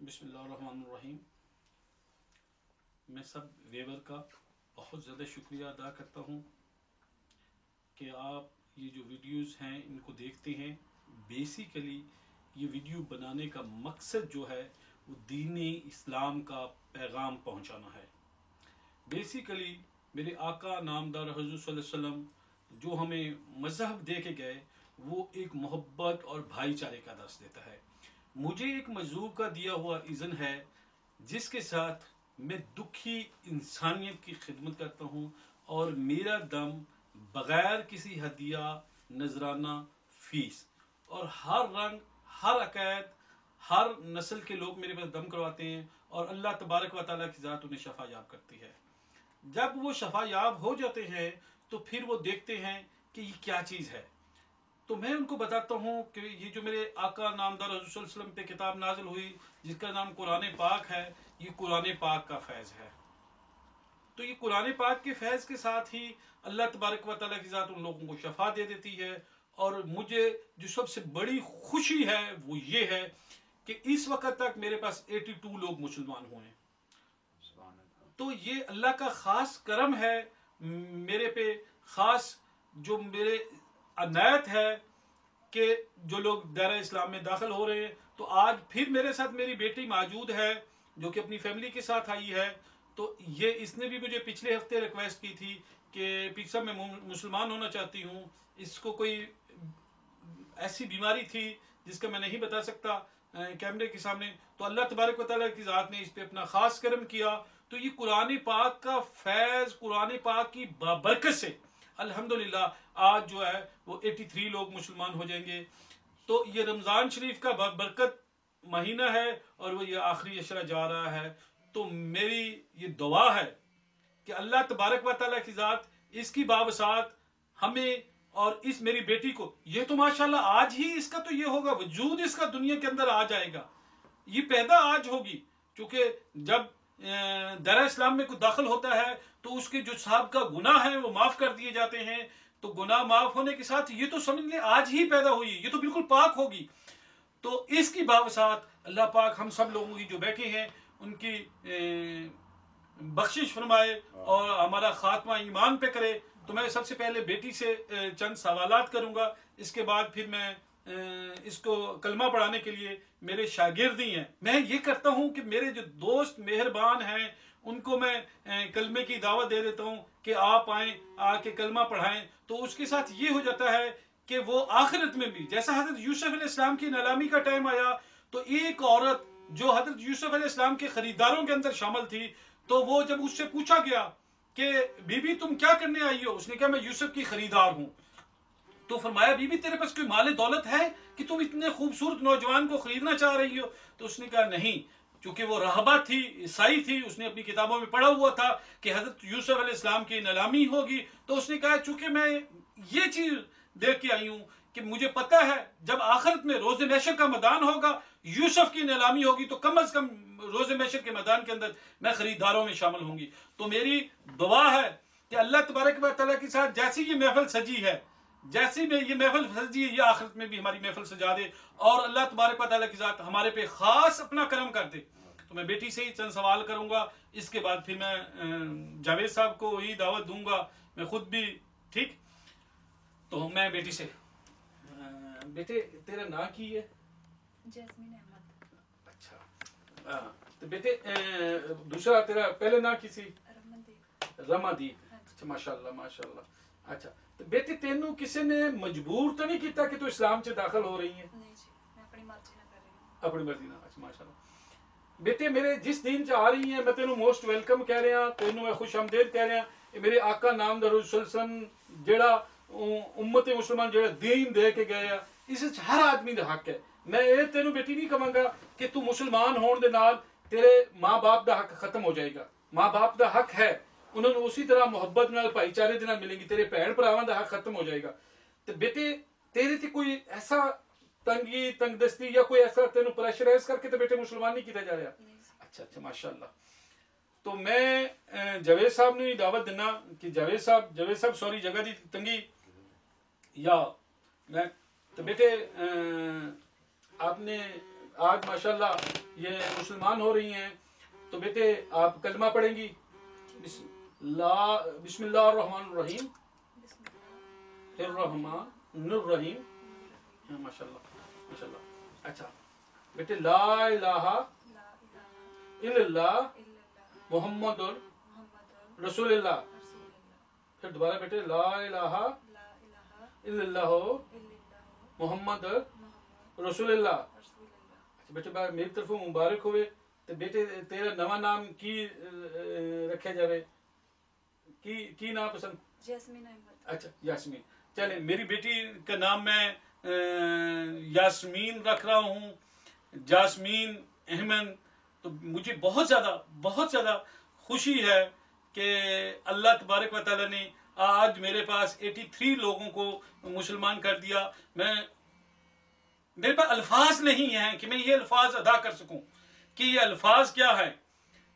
بسم اللہ الرحمن الرحیم۔ میں سب ویور کا بہت زیادہ شکریہ ادا کرتا ہوں کہ آپ یہ جو ویڈیوز ہیں ان کو دیکھتے ہیں۔ بیسیکلی یہ ویڈیو بنانے کا مقصد جو ہے وہ دین اسلام کا پیغام پہنچانا ہے۔ بیسیکلی میرے آقا نامدار حضور صلی اللہ علیہ وسلم جو ہمیں مذہب دے کے گئے وہ ایک محبت اور بھائی چارے کا درس دیتا ہے۔ مجھے ایک مجذوب کا دیا ہوا اذن ہے جس کے ساتھ میں دکھی انسانیت کی خدمت کرتا ہوں، اور میرا دم بغیر کسی ہدیہ، نذرانہ، فیس، اور ہر رنگ، ہر عقائد، ہر نسل کے لوگ میرے پاس دم کرواتے ہیں، اور اللہ تبارک و تعالیٰ کی ذات انہیں شفا یاب کرتی ہے۔ جب وہ شفا یاب ہو جاتے ہیں تو پھر وہ دیکھتے ہیں کہ یہ کیا چیز ہے، تو میں ان کو بتاتا ہوں کہ یہ جو میرے آقا نامدار حضور صلی اللہ علیہ وسلم پہ کتاب نازل ہوئی جس کا نام قرآن پاک ہے، یہ قرآن پاک کا فیض ہے۔ تو یہ قرآن پاک کے فیض کے ساتھ ہی اللہ تبارک و تعالیٰ کی ذات ان لوگوں کو شفا دے دیتی ہے۔ اور مجھے جو سب سے بڑی خوشی ہے وہ یہ ہے کہ اس وقت تک میرے پاس 82 لوگ مسلمان ہوئے ہیں۔ تو یہ اللہ کا خاص کرم ہے میرے پہ، خاص جو میرے عنایت ہے کہ جو لوگ دائرہ اسلام میں داخل ہو رہے ہیں۔ تو آج پھر میرے ساتھ میری بیٹی موجود ہے جو کہ اپنی فیملی کے ساتھ آئی ہے۔ تو یہ اس نے بھی مجھے پچھلے ہفتے ریکویسٹ کی تھی کہ پیچھے میں مسلمان ہونا چاہتی ہوں۔ اس کو کوئی ایسی بیماری تھی جس کا میں نہیں بتا سکتا کیمرے کے سامنے، تو اللہ تبارک و تعالیٰ کی ذات نے اس پہ اپنا خاص کرم کیا۔ تو یہ قرآن پاک کا فیض، قرآن پاک کی بابرکت سے الحمدللہ آج جو ہے وہ 83 لوگ مسلمان ہو جائیں گے۔ تو یہ رمضان شریف کا برکت مہینہ ہے اور وہ یہ آخری عشرہ جا رہا ہے۔ تو میری یہ دعا ہے کہ اللہ تبارک و تعالیٰ کی ذات اس کی بابسات ہمیں اور اس میری بیٹی کو، یہ تو ماشاءاللہ آج ہی اس کا تو یہ ہوگا، وجود اس کا دنیا کے اندر آ جائے گا، یہ پیدا آج ہوگی، کیونکہ جب دائرہ اسلام میں کوئی داخل ہوتا ہے تو اس کے جو سابقہ گناہ ہیں وہ معاف کر دیے جاتے ہیں۔ تو گناہ معاف ہونے کے ساتھ یہ تو سمجھ لیں آج ہی پیدا ہوئی، یہ تو بالکل پاک ہوگی۔ تو اس کی بابسات اللہ پاک ہم سب لوگوں کی جو بیٹھے ہیں ان کی بخشش فرمائے اور ہمارا خاتمہ ایمان پہ کرے۔ تو میں سب سے پہلے بیٹی سے چند سوالات کروں گا، اس کے بعد پھر میں اس کو کلمہ پڑھانے کے لیے میرے شاگرد ہی ہیں۔ میں یہ کرتا ہوں کہ میرے جو دوست مہربان ہیں ان کو میں کلمے کی دعوت دے دیتا ہوں کہ آپ آئیں، آ کے کلمہ پڑھائیں۔ تو اس کے ساتھ یہ ہو جاتا ہے کہ وہ آخرت میں بھی، جیسا حضرت یوسف علیہ السلام کی نیلامی کا ٹائم آیا تو ایک عورت جو حضرت یوسف علیہ السلام کے خریداروں کے اندر شامل تھی، تو وہ جب اس سے پوچھا گیا کہ بی بی تم کیا کرنے آئی ہو، اس نے کہا میں یوسف کی خریدار ہوں۔ تو فرمایا بی بی تیرے پاس کوئی مال دولت ہے کہ تم اتنے خوبصورت نوجوان کو خریدنا چاہ رہی ہو؟ تو اس نے کہا نہیں، چونکہ وہ راہبہ تھی، عیسائی تھی، اس نے اپنی کتابوں میں پڑھا ہوا تھا کہ حضرت یوسف علیہ السلام کی نیلامی ہوگی۔ تو اس نے کہا چونکہ میں یہ چیز دیکھ کے آئی ہوں کہ مجھے پتہ ہے جب آخرت میں روز محشر کا میدان ہوگا، یوسف کی نیلامی ہوگی، تو کم از کم روز محشر کے میدان کے اندر میں خریداروں میں شامل ہوں گی۔ تو میری دعا ہے کہ اللہ تبارک و تعالیٰ کے ساتھ جیسی یہ محفل سجی ہے، جیسی میں یہ محفل سجی ہے، یہ آخرت میں بھی ہماری محفل سجا دے، اور اللہ تبارک و تعالیٰ کی ذات ہمارے پہ خاص اپنا کرم کر دے۔ تو میں بیٹی سے ہی چند سوال کروں گا، اس کے بعد پھر میں جاوید صاحب کو ہی دعوت دوں گا، میں خود بھی، ٹھیک؟ تو میں بیٹی سے، بیٹے تیرا نام کی ہے؟ جیسمین احمد۔ اچھا، تو بیٹے دوسرا تیرا پہلے نام کی سی؟ رمادیپ۔ اچھا ماشاءاللہ ماشاءاللہ۔ اچھا تو بیٹے تینوں کسی نے مجبور تو نہیں کیتا کہ تو اسلام سے داخل ہو رہی ہیں؟ نہیں جی، میں اپنی مرضی نہ کر رہی ہوں۔ اپنی مرضی نہ، اچھا ماشاءاللہ۔ بیٹے میرے جس دین سے آ رہی ہیں میں تینوں موسٹ ویلکم کہہ رہا، تینوں میں خوش آمدید کہہ رہا۔ میرے آقا نامدار صلی اللہ علیہ وسلم جیڑا امت مسلمان جیڑا دین دے کے گئے، اس ہر آدمی دا حق ہے۔ میں یہ تینوں بیٹی نہیں کہاں گا کہ تو مسلمان ہون دے نال تیرے ماں باپ دا حق ختم ہو جائے گا۔ ماں باپ دا حق ہے، انہوں نے اسی طرح محبت نال بھائی چارے دے نال ملیں گی، تیرے بہن بھراواں دا حق ختم ہو جائے گا۔ تو بیٹے تیرے تے کوئی ایسا تنگی، تنگ دستی یا کوئی ایسا تینوں پریشرائز کر کے تو بیٹے مسلمان نہیں کیتا جا رہا؟ اچھا اچھا ماشاءاللہ۔ تو میں جاوید صاحب نے دعوت دینا کہ جاوید صاحب سوری جگہ دی تنگی یا میں، تو بیٹے آج ماشاءاللہ یہ مسلمان ہو رہی ہیں، تو بیٹے آپ کلمہ پڑھیں گی؟ بسم اللہ الرحمن الرحیم، بسم اللہ الرحمن الرحیم. ماشاءاللہ ماشاءاللہ. اچھا بیٹے لا الہ لا الہ الا اللہ الا اللہ محمد محمد رسول اللہ. رسول اللہ. پھر دوبارہ بیٹے لا الہ لا الہ الا اللہ الا اللہ محمد محمد رسول اللہ. رسول اللہ. بیٹے میری طرف مبارک ہوئے. تو بیٹے تیرا نواں نام کی رکھے جاوے؟ کی نام پسند؟ جیسمین احمد. اچھا یاسمین. چلیں میری بیٹی کا نام میں یاسمین رکھ رہا ہوں، جاسمین احمد. تو مجھے بہت زیادہ خوشی ہے کہ اللہ تبارک و تعالیٰ نے آج میرے پاس 83 لوگوں کو مسلمان کر دیا. میرے پاس الفاظ نہیں ہیں کہ میں یہ الفاظ ادا کر سکوں کہ یہ الفاظ کیا ہے.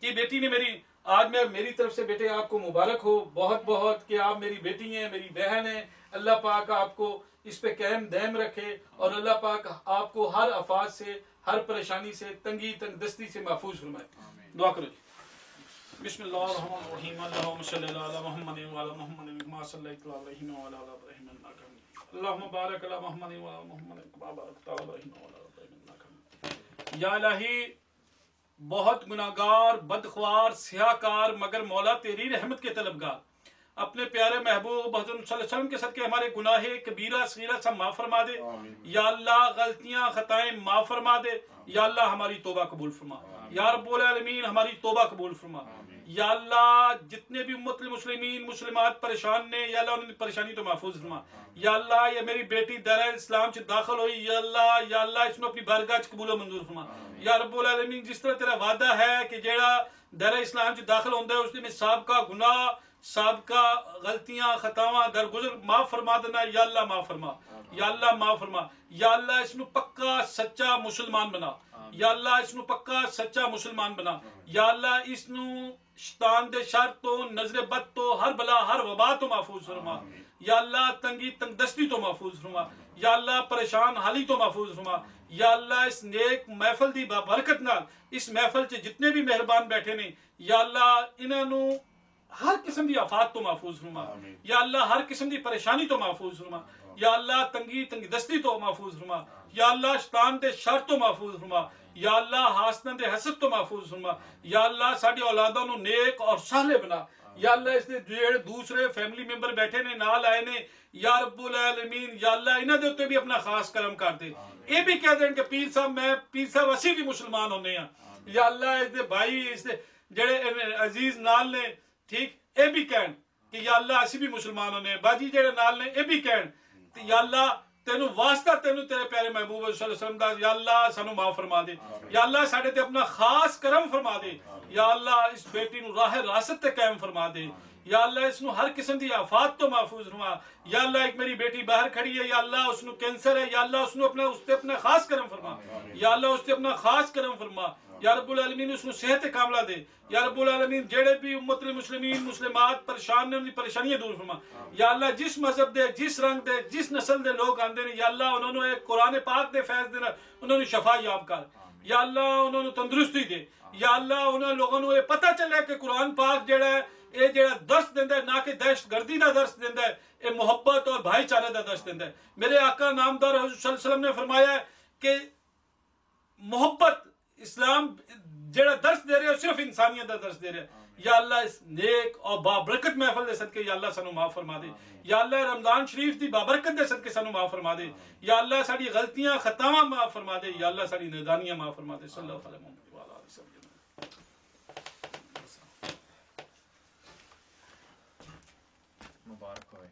کہ بیٹی نے میری طرف سے بیٹے آپ کو مبارک ہو بہت بہت، کہ آپ میری بیٹی ہیں، میری بہن ہیں. اللہ پاک آپ کو اس پہ قائم دائم رکھے، اور اللہ پاک آپ کو ہر آفات سے، ہر پریشانی سے، تنگ دستی سے محفوظ فرمائے. دعا کرو جی. بسم اللہ الرحمن الرحیم. اللہم صلی علی محمد وعلی محمد کما صلیت علی ابراہیم وعلی آل ابراہیم انک حمید. اللہم بارک علی محمد وعلی محمد کما بارکت علی ابراہیم وعلی آل ابراہیم انک حمید. یا الہی بہت گناہگار، بدخوار، سیاہکار، مگر مولا تیری رحمت کے طلبگار، اپنے پیارے محبوب حضرت صلی اللہ علیہ وسلم کے صدقے ہمارے گناہ کبیرہ صغیرہ سب معاف فرما دے. یا اللہ غلطیاں خطائیں معاف فرما دے. یا اللہ ہماری توبہ قبول فرما. یا رب العالمین ہماری توبہ قبول فرما. یا اللہ جتنے بھی امت المسلمین مسلمات پریشان نے، یا اللہ ان کی پریشانی تو محفوظ فرما. یا اللہ یہ میری بیٹی دائرہ اسلام سے داخل ہوئی، یا اللہ اس میں اپنی بارگاہ قبول و منظور فرما. یا رب العالمین جس طرح تیرا وعدہ ہے کہ جیڑا دائرہ اسلام سے داخل ہوتا ہے اس میں سابقہ گناہ، سابقہ غلطیاں خطاواں درگزر معاف فرما دینا. یا اللہ معاف فرما. یا اللہ معاف فرما. یا اللہ اس نو پکا سچا مسلمان بنا. یا اللہ اس نو پکا سچا مسلمان بنا. یا اللہ اس نو شیطان دے شر تو، نظر بد تو، ہر بلا ہر وبا تو محفوظ فرما. یا اللہ تنگ دستی تو محفوظ فرما. یا اللہ پریشان حالی تو محفوظ فرما. یا اللہ اس نیک محفل دی برکت نال اس محفل سے جتنے بھی مہربان بیٹھے نے، یا اللہ انہاں نو ہر قسم دی آفات تو محفوظ فرما. یا اللہ ہر قسم دی پریشانی تو محفوظ فرما. یا اللہ تنگ دستی تو محفوظ فرما. یا اللہ شیطان دے شر تو محفوظ فرما. یا اللہ حاسداں دے حسد تو محفوظ فرما. یا اللہ ساڈی اولاداں نو نیک اور صالح بنا. یا اللہ اس دے جڑے دوسرے فیملی ممبر بیٹھے نے نال آئے نے، یا رب العالمین یا اللہ انہاں دے اوتے بھی اپنا خاص کرم کر دے. اے بھی کہہ دین کہ پیر صاحب اسی بھی مسلمان ہونے ہیں. یا اللہ اس دے بھائی اس دے جڑے عزیز نال نے، ٹھیک اے بھی کہن کہ یا اللہ اسی بھی مسلمان ہونے ہیں. باجی جڑے نال نے اے بھی کہن یا اللہ تینوں واسطہ تینوں تیرے پیارے محبوب صلی اللہ علیہ وسلم دا، یا اللہ سانو معاف فرما دے. یا اللہ ساڈے تے اپنا خاص کرم فرما دے. یا اللہ اس بیٹی نو راہ راست تے قائم فرما دے. یا اللہ اس نو ہر قسم دی آفات تو محفوظ فرما. یا اللہ ایک میری بیٹی باہر کھڑی ہے، یا اللہ اس نو کینسر ہے، یا اللہ اس تے اپنا خاص کرم فرما. یا اللہ اس تے اپنا خاص کرم فرما. یا رب العالمین اس نو صحت کاملہ دے. یا رب العالمین جڑے بھی امت المسلمین مسلمات پریشان نے ان کی پریشانیاں دور فرما. یا اللہ جس مذہب دے، جس رنگ دے، جس نسل دے لوگ آندے نے، یا اللہ انہوں نے قرآن پاک دے فیض دینا، انہوں نے شفا یاب کر. یا اللہ انہوں نے تندرستی دے. یا اللہ انہوں لوگوں نے پتہ چلے کہ قرآن پاک جڑا ہے یہ جڑا درس دیندا ہے نہ کہ دہشت گردی دا درس دیندا ہے، یہ محبت اور بھائی چارے دا درس دیندا ہے. میرے آقا نامدار حضور صلی اللہ علیہ وسلم نے فرمایا ہے کہ محبت اسلام جڑا درس دے رہے ہو صرف انسانیت دا درس دے رہے ہیں. یا اللہ اس نیک اور بابرکت محفل دے صدقے یا اللہ سانو معاف فرما دے. یا اللہ رمضان شریف دی بابرکت دے صدقے سانو معاف فرما دے. یا اللہ ساڈی غلطیاں خطاواں معاف فرما دے. یا اللہ ساڈی نادانیاں معاف فرما دے. صلی اللہ علیہ وسلم. مبارک ہوئے.